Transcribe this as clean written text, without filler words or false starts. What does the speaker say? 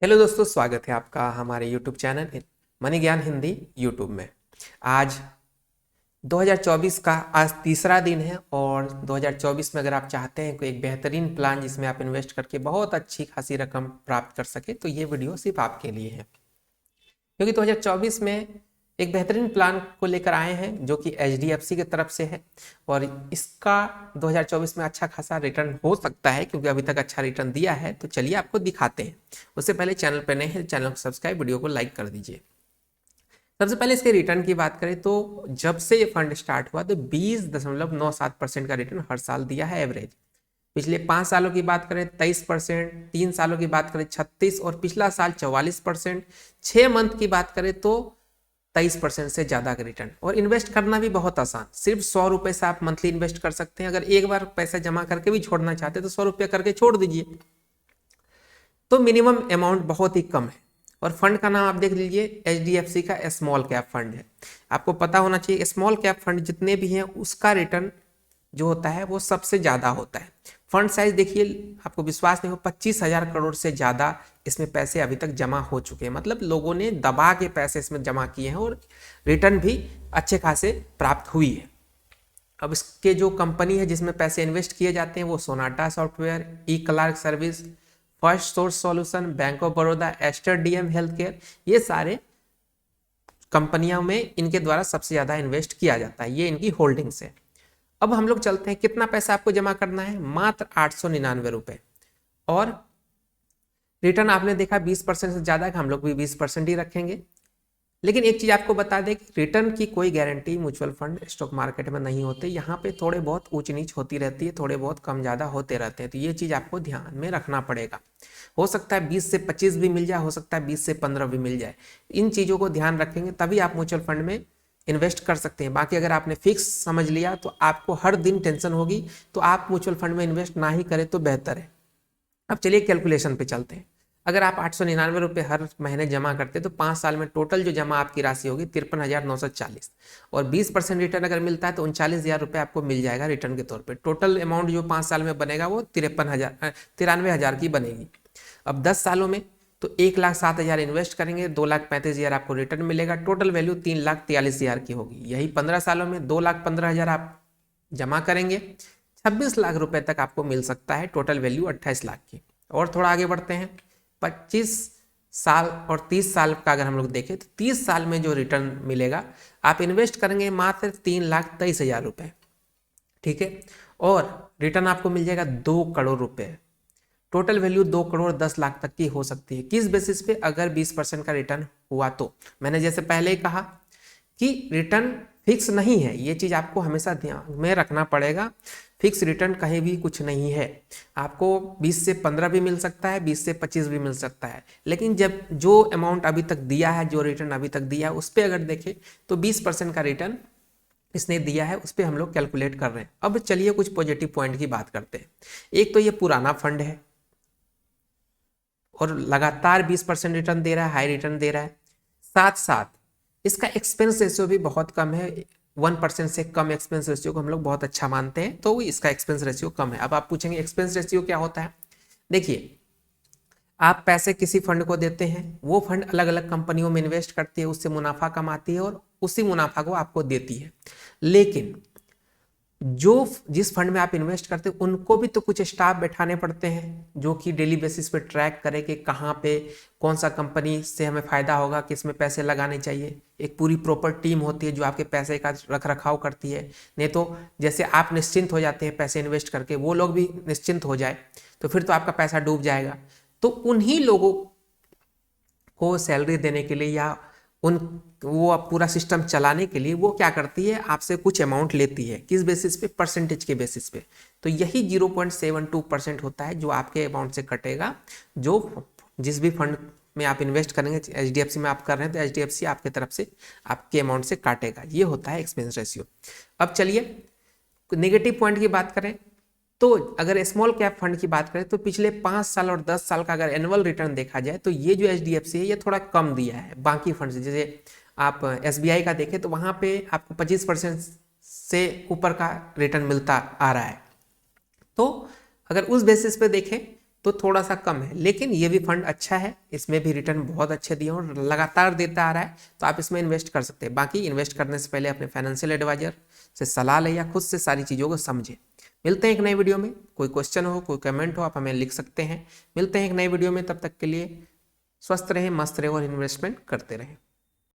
Hello दोस्तों, स्वागत है आपका हमारे YouTube चैनल मनी ज्ञान हिंदी YouTube में। आज 2024 का आज तीसरा दिन है और 2024 में अगर आप चाहते हैं कोई एक बेहतरीन प्लान जिसमें आप इन्वेस्ट करके बहुत अच्छी खासी रकम प्राप्त कर सके तो ये वीडियो सिर्फ आपके लिए है, क्योंकि 2024 में एक बेहतरीन प्लान को लेकर आए हैं जो कि HDFC की तरफ से है और इसका 2024 में अच्छा खासा रिटर्न हो सकता है क्योंकि अभी तक अच्छा रिटर्न दिया है। तो चलिए आपको दिखाते हैं। उससे पहले चैनल पर नए हैं, चैनल को सब्सक्राइब, वीडियो को लाइक कर दीजिए। सबसे पहले इसके रिटर्न की बात करें तो जब से ये फंड स्टार्ट हुआ तो 20.97% का रिटर्न हर साल दिया है एवरेज। पिछले 5 सालों की बात करें 23%, 3 सालों की बात करें 36% और पिछला साल 44%। 6 मंथ की बात करें तो 23% से ज़्यादा का रिटर्न। और इन्वेस्ट करना भी बहुत आसान, सिर्फ 100 रुपये से आप मंथली इन्वेस्ट कर सकते हैं। अगर एक बार पैसा जमा करके भी छोड़ना चाहते हैं तो 100 रुपये करके छोड़ दीजिए। तो मिनिमम अमाउंट बहुत ही कम है। और फंड का नाम आप देख लीजिए, HDFC का स्मॉल कैप फंड है। आपको पता होना चाहिए स्मॉल कैप फंड जितने भी हैं उसका रिटर्न जो होता है वो सबसे ज़्यादा होता है। फंड साइज देखिए, आपको विश्वास नहीं हो, 25,000 करोड़ से ज़्यादा इसमें पैसे अभी तक जमा हो चुके हैं। मतलब लोगों ने दबा के पैसे इसमें जमा किए हैं और रिटर्न भी अच्छे खासे प्राप्त हुई है। अब इसके जो कंपनी है जिसमें पैसे इन्वेस्ट किए जाते हैं वो Sonata software, E Clerx service, first source solution, bank of Baroda, Aster DM health care, ये सारे कंपनियों में इनके द्वारा सबसे ज़्यादा इन्वेस्ट किया जाता है। ये इनकी होल्डिंग्स है। अब हम लोग चलते हैं, कितना पैसा आपको जमा करना है, मात्र 899 रुपये। और रिटर्न आपने देखा 20% से ज़्यादा है, हम लोग भी 20% ही रखेंगे। लेकिन एक चीज़ आपको बता दें कि रिटर्न की कोई guarantee mutual fund stock market में नहीं होती। यहाँ पे थोड़े बहुत ऊंच नीच होती रहती है, थोड़े बहुत कम ज़्यादा होते रहते हैं। तो ये चीज़ आपको ध्यान में रखना पड़ेगा। हो सकता है 20 से 25 भी मिल जाए, हो सकता है 20 से 15 भी मिल जाए। इन चीज़ों को ध्यान रखेंगे तभी आप म्यूचुअल फंड में इन्वेस्ट कर सकते हैं। बाकी अगर आपने फिक्स समझ लिया तो आपको हर दिन टेंशन होगी, तो आप म्यूचुअल फंड में इन्वेस्ट ना ही करें तो बेहतर है। अब चलिए कैलकुलेशन पे चलते हैं। अगर आप 899 रुपये हर महीने जमा करते हैं तो 5 साल में टोटल जो जमा आपकी राशि होगी 53,940 और 20% रिटर्न अगर मिलता है तो 39,000 रुपये आपको मिल जाएगा रिटर्न के तौर पे। टोटल अमाउंट जो 5 साल में बनेगा वो 93,000 की बनेगी। अब 10 सालों में तो 1,07,000 इन्वेस्ट करेंगे, 2,35,000 आपको रिटर्न मिलेगा। टोटल वैल्यू 3,43,000 की होगी। यही 15 सालों में 2,15,000 आप जमा करेंगे, 26 लाख रुपए तक आपको मिल सकता है। टोटल वैल्यू 28 लाख की। और थोड़ा आगे बढ़ते हैं, 25 साल और 30 साल का अगर हम लोग देखें तो 30 साल में जो रिटर्न मिलेगा, आप इन्वेस्ट करेंगे मात्र 3,23,000 रुपये, ठीक है। और रिटर्न आपको मिल जाएगा 2 करोड़ रुपए। टोटल वैल्यू 2 करोड़ 10 लाख तक की हो सकती है। किस बेसिस पे? अगर 20% का रिटर्न हुआ तो। मैंने जैसे पहले ही कहा कि रिटर्न फिक्स नहीं है, ये चीज़ आपको हमेशा ध्यान में रखना पड़ेगा। फिक्स रिटर्न कहीं भी कुछ नहीं है। आपको 20 से 15 भी मिल सकता है, 20 से 25 भी मिल सकता है। लेकिन जब जो अमाउंट अभी तक दिया है, जो रिटर्न अभी तक दिया है, उस पर अगर देखें तो 20% का रिटर्न इसने दिया है, उस पर हम लोग कैलकुलेट कर रहे हैं। अब चलिए कुछ पॉजिटिव पॉइंट की बात करते हैं। एक तो ये पुराना फंड है और लगातार 20% रिटर्न दे रहा है, हाई रिटर्न दे रहा है। साथ साथ इसका एक्सपेंस रेशियो भी बहुत कम है। 1% से कम एक्सपेंस रेशियो को हम लोग बहुत अच्छा मानते हैं, तो इसका एक्सपेंस रेशियो कम है। अब आप पूछेंगे एक्सपेंस रेशियो क्या होता है? देखिए, आप पैसे किसी फंड को देते हैं, वो फंड अलग अलग कंपनियों में इन्वेस्ट करती है, उससे मुनाफा कमाती है और उसी मुनाफा को आपको देती है। लेकिन जो जिस फंड में आप इन्वेस्ट करते हैं उनको भी तो कुछ स्टाफ बैठाने पड़ते हैं जो कि डेली बेसिस पे ट्रैक करे कि कहाँ पे कौन सा कंपनी से हमें फायदा होगा, किस में पैसे लगाने चाहिए। एक पूरी प्रॉपर टीम होती है जो आपके पैसे का रख रखाव करती है। नहीं तो जैसे आप निश्चिंत हो जाते हैं पैसे इन्वेस्ट करके, वो लोग भी निश्चिंत हो जाए तो फिर तो आपका पैसा डूब जाएगा। तो उन्हीं लोगों को सैलरी देने के लिए या उन वो पूरा सिस्टम चलाने के लिए वो क्या करती है, आपसे कुछ अमाउंट लेती है। किस बेसिस पे? परसेंटेज के बेसिस पे। तो यही 0.72% होता है जो आपके अमाउंट से कटेगा। जो जिस भी फंड में आप इन्वेस्ट करेंगे, HDFC में आप कर रहे हैं तो HDFC आपके तरफ से आपके अमाउंट से काटेगा। ये होता है एक्सपेंस रेशियो। अब चलिए नेगेटिव पॉइंट की बात करें तो अगर स्मॉल कैप फंड की बात करें तो पिछले 5 साल और 10 साल का अगर एनुअल रिटर्न देखा जाए तो ये जो HDFC है ये थोड़ा कम दिया है बाकी फंड से। जैसे आप SBI का देखें तो वहाँ पे आपको 25% से ऊपर का रिटर्न मिलता आ रहा है। तो अगर उस बेसिस पे देखें तो थोड़ा सा कम है, लेकिन ये भी फंड अच्छा है, इसमें भी रिटर्न बहुत अच्छे दिए और लगातार देता आ रहा है, तो आप इसमें इन्वेस्ट कर सकते हैं। बाकी इन्वेस्ट करने से पहले अपने फाइनेंशियल एडवाइजर से सलाह लें या खुद से सारी चीज़ों को समझें। मिलते हैं एक नई वीडियो में। कोई क्वेश्चन हो, कोई कमेंट हो, आप हमें लिख सकते हैं। मिलते हैं एक नई वीडियो में, तब तक के लिए स्वस्थ रहें, मस्त रहें और इन्वेस्टमेंट करते रहें।